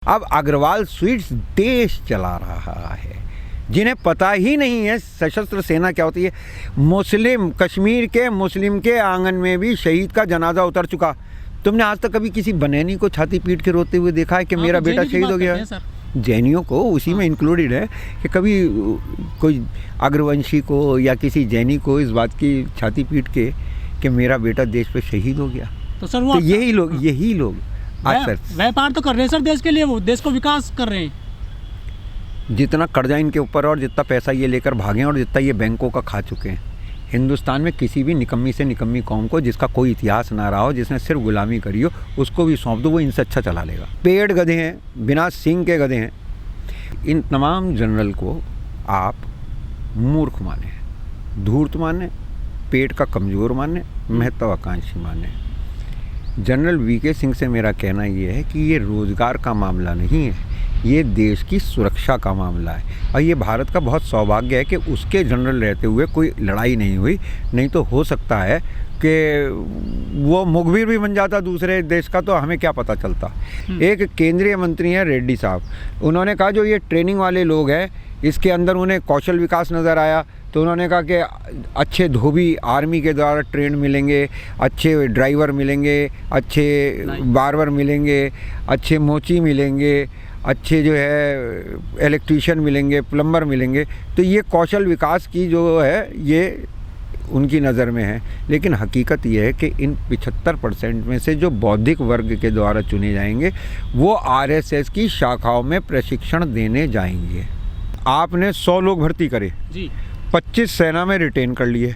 अब अग्रवाल स्वीट्स देश चला रहा है, जिन्हें पता ही नहीं है सशस्त्र सेना क्या होती है। मुस्लिम कश्मीर के मुस्लिम के आंगन में भी शहीद का जनाजा उतर चुका। तुमने आज तक कभी किसी बनैनी को छाती पीट के रोते हुए देखा है कि मेरा बेटा शहीद हो गया है? जैनियों को उसी में इंक्लूडेड है कि कभी कोई अग्रवंशी को या किसी जैनी को इस बात की छाती पीट के कि मेरा बेटा देश पे शहीद हो गया। तो सर वो यही लोग अक्सर व्यापार तो कर रहे हैं सर देश के लिए, वो देश को विकास कर रहे हैं। जितना कर्जा इनके ऊपर और जितना पैसा ये लेकर भागे और जितना ये बैंकों का खा चुके हैं, हिंदुस्तान में किसी भी निकम्मी से निकम्मी कौम को जिसका कोई इतिहास ना रहा हो, जिसने सिर्फ गुलामी करी हो, उसको भी सौंप दो, वो इनसे अच्छा चला लेगा। पेड़ गधे हैं, बिना सींग के गधे हैं। इन तमाम जनरल को आप मूर्ख माने, धूर्त माने, पेट का कमज़ोर माने, महत्वाकांक्षी माने। जनरल वीके सिंह से मेरा कहना ये है कि ये रोज़गार का मामला नहीं है, ये देश की सुरक्षा का मामला है। और ये भारत का बहुत सौभाग्य है कि उसके जनरल रहते हुए कोई लड़ाई नहीं हुई, नहीं तो हो सकता है कि वो मुखबिर भी बन जाता दूसरे देश का, तो हमें क्या पता चलता। एक केंद्रीय मंत्री हैं रेड्डी साहब, उन्होंने कहा जो ये ट्रेनिंग वाले लोग हैं इसके अंदर उन्हें कौशल विकास नज़र आया, तो उन्होंने कहा कि अच्छे धोबी आर्मी के द्वारा ट्रेंड मिलेंगे, अच्छे ड्राइवर मिलेंगे, अच्छे बार्बर मिलेंगे, अच्छे मोची मिलेंगे, अच्छे जो है इलेक्ट्रीशियन मिलेंगे, प्लम्बर मिलेंगे। तो ये कौशल विकास की जो है ये उनकी नज़र में है। लेकिन हकीकत ये है कि इन 75% में से जो बौद्धिक वर्ग के द्वारा चुने जाएंगे वो आरएसएस की शाखाओं में प्रशिक्षण देने जाएंगे। आपने 100 लोग भर्ती करे जी, 25 सेना में रिटेन कर लिए,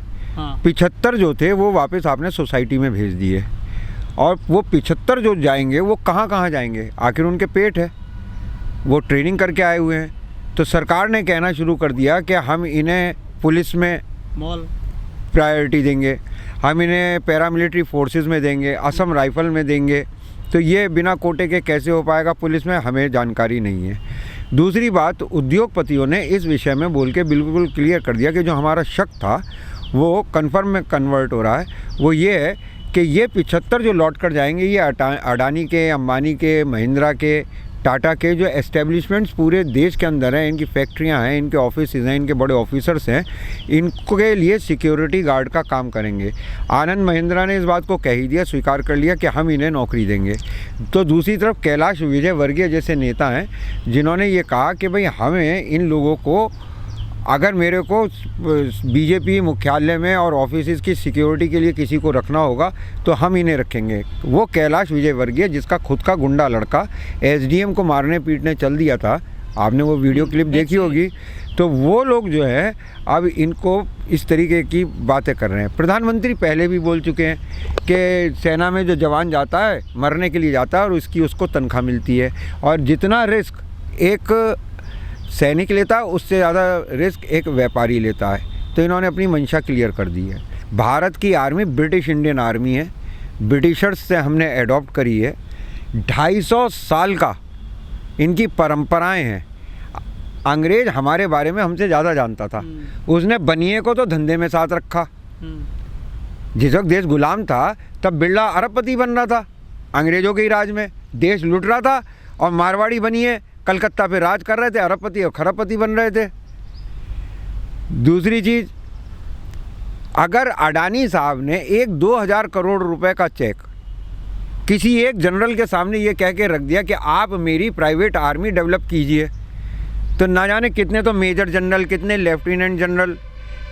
75 जो थे वो वापस आपने सोसाइटी में भेज दिए। और वो 75 जो जाएंगे वो कहाँ जाएंगे? आखिर उनके पेट है, वो ट्रेनिंग करके आए हुए हैं। तो सरकार ने कहना शुरू कर दिया कि हम इन्हें पुलिस में प्रायोरिटी देंगे, हम इन्हें पैरामिलिट्री फोर्सेस में देंगे, असम राइफल में देंगे। तो ये बिना कोटे के कैसे हो पाएगा पुलिस में, हमें जानकारी नहीं है। दूसरी बात, उद्योगपतियों ने इस विषय में बोल के बिल्कुल क्लियर कर दिया कि जो हमारा शक था वो कन्फर्म में कन्वर्ट हो रहा है। वो ये है कि ये 75 जो लौट कर जाएंगे ये अडानी के, अंबानी के, महिंद्रा के, टाटा के जो एस्टेब्लिशमेंट्स पूरे देश के अंदर हैं, इनकी फैक्ट्रियां हैं, इनके ऑफिस हैं, इनके बड़े ऑफिसर्स हैं, इनके लिए सिक्योरिटी गार्ड का काम करेंगे। आनंद महिंद्रा ने इस बात को कह ही दिया, स्वीकार कर लिया कि हम इन्हें नौकरी देंगे। तो दूसरी तरफ कैलाश विजयवर्गीय जैसे नेता हैं जिन्होंने ये कहा कि भाई हमें इन लोगों को, अगर मेरे को बीजेपी मुख्यालय में और ऑफिस की सिक्योरिटी के लिए किसी को रखना होगा तो हम इन्हें रखेंगे। वो कैलाश विजयवर्गीय जिसका खुद का गुंडा लड़का एसडीएम को मारने पीटने चल दिया था, आपने वो वीडियो क्लिप देखी होगी। तो वो लोग जो है अब इनको इस तरीके की बातें कर रहे हैं। प्रधानमंत्री पहले भी बोल चुके हैं कि सेना में जो जवान जाता है मरने के लिए जाता है और उसको तनख्वाह मिलती है, और जितना रिस्क एक सैनिक लेता है उससे ज़्यादा रिस्क एक व्यापारी लेता है। तो इन्होंने अपनी मंशा क्लियर कर दी है। भारत की आर्मी ब्रिटिश इंडियन आर्मी है, ब्रिटिशर्स से हमने एडॉप्ट करी है। 250 साल का इनकी परंपराएं हैं। अंग्रेज हमारे बारे में हमसे ज़्यादा जानता था, उसने बनिए को तो धंधे में साथ रखा। जिस वक्त देश गुलाम था तब बिरला अरबपति बन रहा था, अंग्रेज़ों के ही राज में देश लूट रहा था, और मारवाड़ी बनिए कलकत्ता पे राज कर रहे थे, अरबपति और खरबपति बन रहे थे। दूसरी चीज़, अगर अडानी साहब ने 1-2 हज़ार करोड़ रुपए का चेक किसी एक जनरल के सामने ये कह के रख दिया कि आप मेरी प्राइवेट आर्मी डेवलप कीजिए, तो ना जाने कितने तो मेजर जनरल, कितने लेफ्टिनेंट जनरल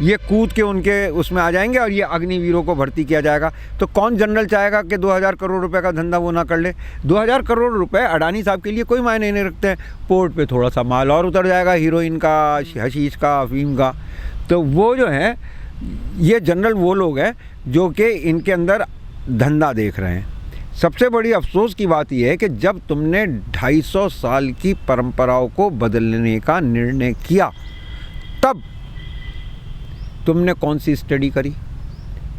ये कूद के उनके उसमें आ जाएंगे और ये अग्निवीरों को भर्ती किया जाएगा। तो कौन जनरल चाहेगा कि 2000 करोड़ रुपए का धंधा वो ना कर ले? 2000 करोड़ रुपए अडानी साहब के लिए कोई मायने नहीं रखते हैं। पोर्ट पे थोड़ा सा माल और उतर जाएगा, हीरोइन का, हशीश का, अफीम का। तो वो जो है ये जनरल वो लोग हैं जो कि इनके अंदर धंधा देख रहे हैं। सबसे बड़ी अफसोस की बात यह है कि जब तुमने 250 साल की परंपराओं को बदलने का निर्णय किया तब तुमने कौन सी स्टडी करी?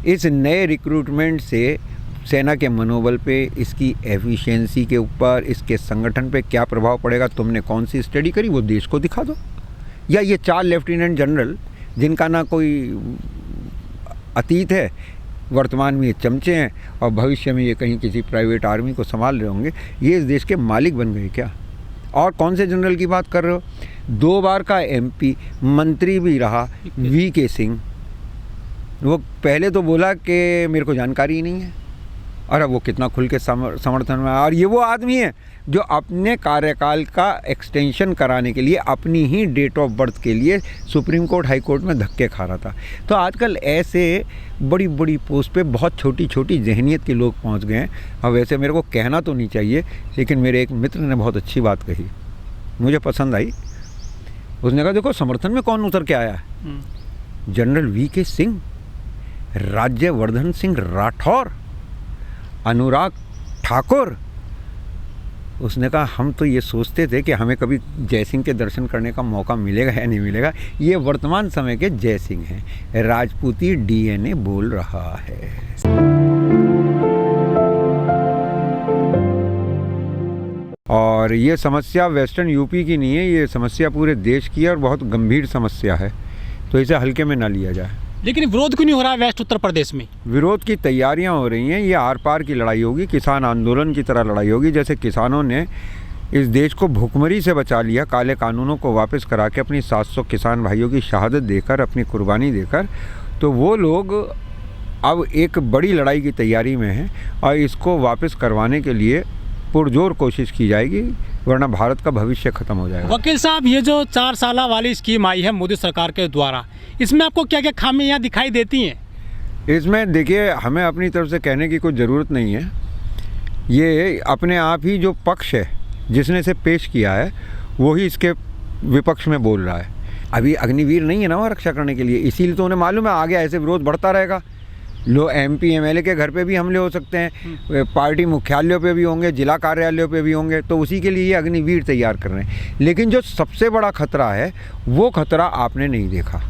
इस नए रिक्रूटमेंट से सेना के मनोबल पे, इसकी एफिशिएंसी के ऊपर, इसके संगठन पे क्या प्रभाव पड़ेगा, तुमने कौन सी स्टडी करी? वो देश को दिखा दो। या ये 4 लेफ्टिनेंट जनरल जिनका ना कोई अतीत है, वर्तमान में ये चमचे हैं और भविष्य में ये कहीं किसी प्राइवेट आर्मी को संभाल रहे होंगे, ये इस देश के मालिक बन गए क्या? और कौन से जनरल की बात कर रहे हो? 2 बार का MP मंत्री भी रहा VK सिंह। वो पहले तो बोला कि मेरे को जानकारी ही नहीं है, और अब वो कितना खुल के समर्थन में। और ये वो आदमी है जो अपने कार्यकाल का एक्सटेंशन कराने के लिए अपनी ही डेट ऑफ बर्थ के लिए सुप्रीम कोर्ट हाई कोर्ट में धक्के खा रहा था। तो आजकल ऐसे बड़ी बड़ी पोस्ट पे बहुत छोटी छोटी जहनीत के लोग पहुंच गए हैं। और वैसे मेरे को कहना तो नहीं चाहिए, लेकिन मेरे एक मित्र ने बहुत अच्छी बात कही, मुझे पसंद आई। उसने कहा देखो समर्थन में कौन उतर के आया है? General VK Singh, Rajyavardhan Singh Rathore, Anurag Thakur. उसने कहा हम तो ये सोचते थे कि हमें कभी जय सिंह के दर्शन करने का मौका मिलेगा या नहीं मिलेगा। ये वर्तमान समय के जय सिंह हैं। राजपूती DNA बोल रहा है। और ये समस्या वेस्टर्न यूपी की नहीं है, ये समस्या पूरे देश की है और बहुत गंभीर समस्या है, तो इसे हल्के में ना लिया जाए। लेकिन विरोध क्यों नहीं हो रहा है वेस्ट उत्तर प्रदेश में? विरोध की तैयारियां हो रही हैं। ये आर पार की लड़ाई होगी, किसान आंदोलन की तरह लड़ाई होगी। जैसे किसानों ने इस देश को भुखमरी से बचा लिया, काले कानूनों को वापस करा के अपनी 700 किसान भाइयों की शहादत देकर, अपनी कुर्बानी देकर, तो वो लोग अब एक बड़ी लड़ाई की तैयारी में हैं और इसको वापस करवाने के लिए पुरजोर कोशिश की जाएगी, वरना भारत का भविष्य खत्म हो जाएगा। वकील साहब, ये जो 4 साल वाली स्कीम आई है मोदी सरकार के द्वारा, इसमें आपको क्या क्या खामियां दिखाई देती हैं? इसमें देखिए, हमें अपनी तरफ से कहने की कोई ज़रूरत नहीं है। ये अपने आप ही जो पक्ष है जिसने इसे पेश किया है वो ही इसके विपक्ष में बोल रहा है। अभी अग्निवीर नहीं है ना वहाँ रक्षा करने के लिए, इसीलिए तो उन्हें मालूम है आगे ऐसे विरोध बढ़ता रहेगा। लो MP MLA के घर पे भी हमले हो सकते हैं, पार्टी मुख्यालयों पे भी होंगे, जिला कार्यालयों पे भी होंगे, तो उसी के लिए ये अग्निवीर तैयार कर रहे हैं। लेकिन जो सबसे बड़ा खतरा है वो खतरा आपने नहीं देखा।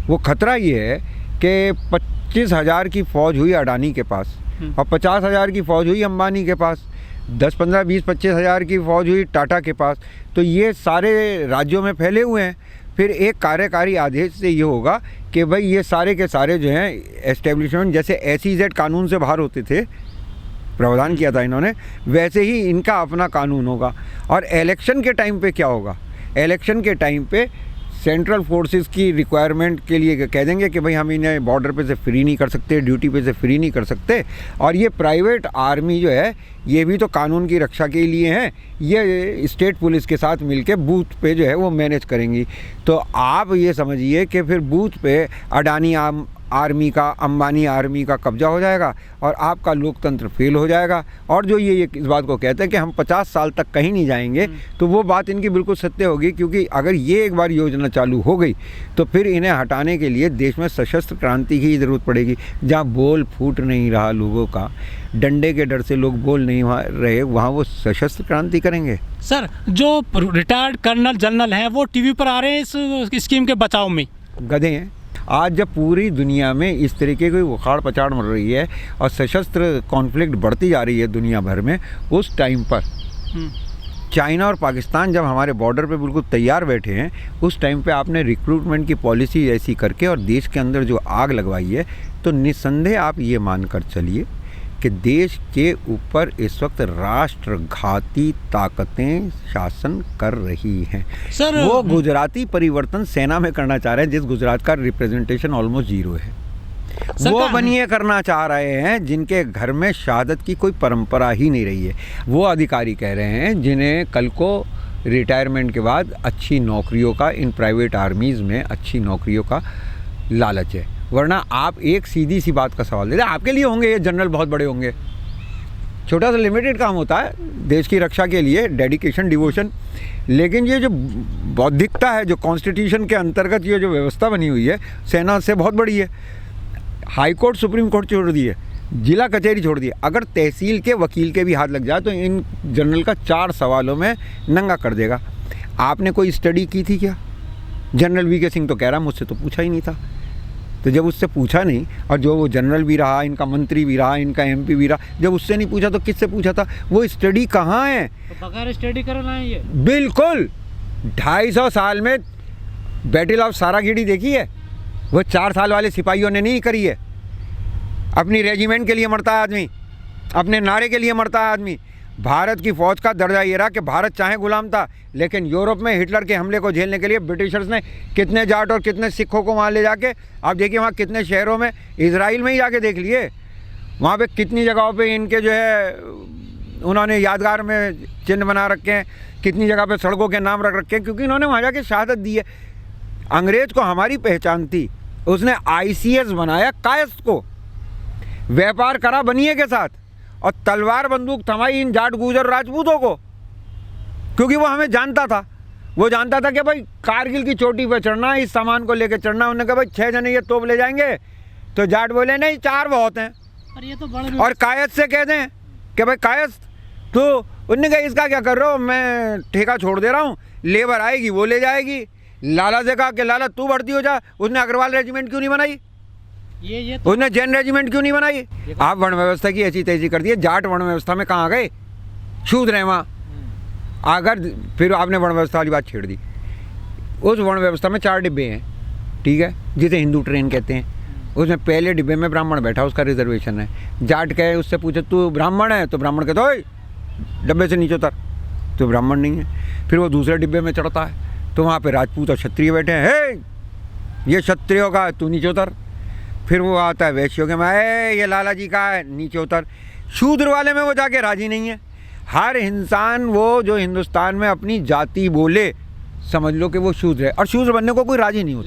वो खतरा ये है कि 25,000 की फ़ौज हुई अडानी के पास और 50,000 की फ़ौज हुई अंबानी के पास, 10, 15, 20, 25,000 की फ़ौज हुई टाटा के पास। तो ये सारे राज्यों में फैले हुए हैं। फिर एक कार्यकारी आदेश से ये होगा कि भाई ये सारे के सारे जो हैं एस्टेब्लिशमेंट, जैसे SEZ कानून से बाहर होते थे, प्रावधान किया था इन्होंने, वैसे ही इनका अपना कानून होगा। और इलेक्शन के टाइम पे क्या होगा? इलेक्शन के टाइम पे सेंट्रल फोर्सेस की रिक्वायरमेंट के लिए कह देंगे कि भाई हम इन्हें बॉर्डर पे से फ्री नहीं कर सकते, ड्यूटी पे से फ्री नहीं कर सकते। और ये प्राइवेट आर्मी जो है ये भी तो कानून की रक्षा के लिए हैं, ये स्टेट पुलिस के साथ मिलके बूथ पे जो है वो मैनेज करेंगी। तो आप ये समझिए कि फिर बूथ पे अडानी आर्मी का, अंबानी आर्मी का कब्जा हो जाएगा और आपका लोकतंत्र फेल हो जाएगा। और जो ये इस बात को कहते हैं कि हम 50 साल तक कहीं नहीं जाएंगे, तो वो बात इनकी बिल्कुल सत्य होगी, क्योंकि अगर ये एक बार योजना चालू हो गई तो फिर इन्हें हटाने के लिए देश में सशस्त्र क्रांति की ज़रूरत पड़ेगी। जहाँ बोल फूट नहीं रहा लोगों का, डंडे के डर से लोग बोल नहीं रहे, वहाँ वो सशस्त्र क्रांति करेंगे। सर, जो रिटायर्ड कर्नल जनरल हैं वो TV पर आ रहे हैं इस स्कीम के बचाव में। गधे हैं। आज जब पूरी दुनिया में इस तरीके की उखाड़ पछाड़ मर रही है और सशस्त्र कॉन्फ्लिक्ट बढ़ती जा रही है दुनिया भर में, उस टाइम पर चाइना और पाकिस्तान जब हमारे बॉर्डर पे बिल्कुल तैयार बैठे हैं, उस टाइम पे आपने रिक्रूटमेंट की पॉलिसी ऐसी करके और देश के अंदर जो आग लगवाई है, तो निस्संदेह आप ये मान कर चलिए कि देश के ऊपर इस वक्त राष्ट्रघाती ताकतें शासन कर रही हैं। सर, वो गुजराती परिवर्तन सेना में करना चाह रहे हैं, जिस गुजरात का रिप्रेजेंटेशन ऑलमोस्ट 0 है। वो बनिए करना चाह रहे हैं जिनके घर में शहादत की कोई परंपरा ही नहीं रही है। वो अधिकारी कह रहे हैं जिन्हें कल को रिटायरमेंट के बाद अच्छी नौकरियों का, इन प्राइवेट आर्मीज़ में अच्छी नौकरियों का लालच है। वरना आप एक सीधी सी बात का सवाल दे दें, आपके लिए होंगे ये जनरल बहुत बड़े होंगे, छोटा सा लिमिटेड काम होता है देश की रक्षा के लिए, डेडिकेशन, डिवोशन। लेकिन ये जो बौद्धिकता है, जो कॉन्स्टिट्यूशन के अंतर्गत ये जो व्यवस्था बनी हुई है, सेना से बहुत बड़ी है। हाई कोर्ट, सुप्रीम कोर्ट छोड़ दिए, जिला कचहरी छोड़ दिए, अगर तहसील के वकील के भी हाथ लग जाए तो इन जनरल का 4 सवालों में नंगा कर देगा। आपने कोई स्टडी की थी क्या? जनरल VK सिंह तो कह रहा मुझसे तो पूछा ही नहीं था। तो जब उससे पूछा नहीं, और जो वो जनरल भी रहा, इनका मंत्री भी रहा, इनका MP भी रहा, जब उससे नहीं पूछा तो किससे पूछा था? वो स्टडी कहाँ है? तो बगैर स्टडी करना है ये। बिल्कुल। 250 साल में बैटल ऑफ सारागीडी देखी है? वो 4 साल वाले सिपाहियों ने नहीं करी है। अपनी रेजिमेंट के लिए मरता है आदमी, अपने नारे के लिए मरता है आदमी। भारत की फ़ौज का दर्जा ये रहा कि भारत चाहे गुलाम था, लेकिन यूरोप में हिटलर के हमले को झेलने के लिए ब्रिटिशर्स ने कितने जाट और कितने सिखों को वहाँ ले जाके, आप देखिए वहाँ कितने शहरों में, इजराइल में ही जाके देख लिए, वहाँ पे कितनी जगहों पे इनके जो है उन्होंने यादगार में चिन्ह बना रखे हैं, कितनी जगह पे सड़कों के नाम रख रखे हैं, क्योंकि इन्होंने वहाँ जाके शहादत दी है। अंग्रेज़ को हमारी पहचान थी, उसने ICS बनाया कायस्थ को, व्यापार करा बनिए के साथ और तलवार बंदूक थमाई इन जाट गुजर राजपूतों को, क्योंकि वो हमें जानता था। वो जानता था कि भाई कारगिल की चोटी पे चढ़ना, इस सामान को लेकर चढ़ना। उन्होंने कहा भाई 6 जने ये तोप ले जाएंगे, तो जाट बोले नहीं 4 बहुत हैं। और ये तो बड़े और कायस्थ से कह दें कि भाई कायस्थ, तो उन्होंने कहा इसका क्या कर रहे हो, मैं ठेका छोड़ दे रहा हूँ, लेबर आएगी वो ले जाएगी। लाला से कहा कि लाला तू भर्ती हो जा, उसने अग्रवाल रेजिमेंट क्यों नहीं बनाई, ये तो उसने जैन रेजिमेंट क्यों नहीं बनाई। आप वर्ण व्यवस्था की ऐसी तेजी कर दी है, जाट वर्ण व्यवस्था में कहाँ गए, शूद्र हैं वहाँ। अगर फिर आपने वर्ण व्यवस्था वाली बात छेड़ दी, उस वर्ण व्यवस्था में 4 डिब्बे हैं, ठीक है, जिसे हिंदू ट्रेन कहते हैं। उसमें पहले डिब्बे में ब्राह्मण बैठा, उसका रिजर्वेशन है। जाट कहे उससे पूछे तू ब्राह्मण है, तो ब्राह्मण कहता ओए डब्बे से नीचे उतर, तो ब्राह्मण नहीं है। फिर वो दूसरे डिब्बे में चढ़ता है, तो वहाँ पे राजपूत और क्षत्रिय बैठे हैं, हे ये क्षत्रियों का, तू नीचे उतर। फिर वो आता है वैश्यों के में, ये लाला जी का है, नीचे उतर। शूद्र वाले में वो जाके राजी नहीं है। हर इंसान वो जो हिंदुस्तान में अपनी जाति बोले, समझ लो कि वो शूद्र है, और शूद्र बनने को कोई राजी नहीं होता।